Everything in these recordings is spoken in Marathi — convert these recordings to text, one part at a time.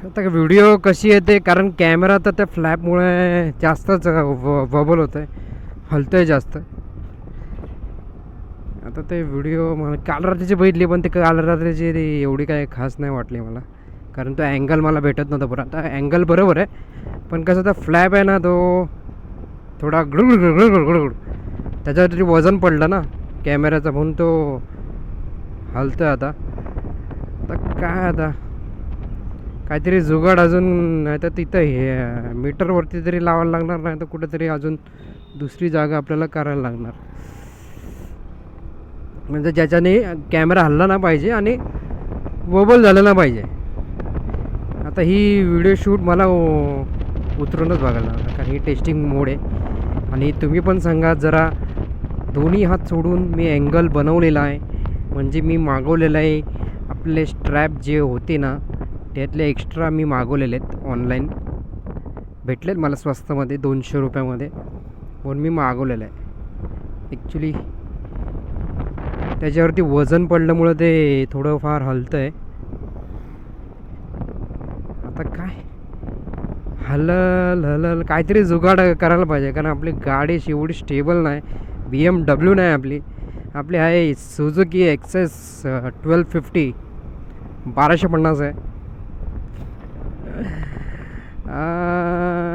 आता व्हिडिओ कशी येते, कारण कॅमेरा तर त्या फ्लॅपमुळे जास्तच बबल होतं आहे, हलतं आहे जास्त. आता ते व्हिडिओ मला काल रात्रीची बघितली, पण ते काल रात्रीची एवढी काय खास नाही वाटली मला, कारण तो अँगल मला भेटत नव्हता बरं. आता अँगल बरोबर आहे, पण कसं तर फ्लॅप आहे ना, तो थोडा गुडगुड गुडगुड गुडगुड त्याच्यावरती वजन पडलं ना कॅमेऱ्याचं, म्हणून तो हलतं आहे. आता काय, आता काहीतरी जुगाड अजून, नाही तर तिथं हे मीटरवरती तरी लावायला लागणार, नाही तर कुठेतरी अजून दुसरी जागा आपल्याला करायला लागणार, म्हणजे ज्याच्याने कॅमेरा हलला ना पाहिजे आणि वोबल झालं ना पाहिजे. आता ही व्हिडिओ शूट मला उतरूनच बघायला लागणार, कारण ही टेस्टिंग मोड आहे. आणि तुम्ही पण सांगा जरा, दोन्ही हात सोडून मी अँगल बनवलेला आहे, म्हणजे मी मागवलेलं आहे. आपले स्ट्रॅप जे होते ना, त्यातले एक्स्ट्रा मी मागवलेले आहेत, ऑनलाईन भेटलेत मला स्वस्तामध्ये, 200 रुपयामध्ये, म्हणून मी मागवलेलं आहे. ॲक्च्युली त्याच्यावरती वजन पडल्यामुळं ते थोडंफार हलतं आहे. आता काय हलल काहीतरी जुगाड करायला पाहिजे, कारण आपली गाडी एवढी स्टेबल नाही, BMW नाही आपली. आपली आहे सुझुकी एक्सेस 1250, 1250 आहे.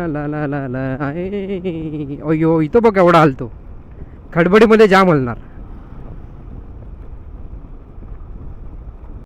ला ला ला ला अयो, इथं बघ एवढा हलतो, खडबडीमध्ये जाम हलणार.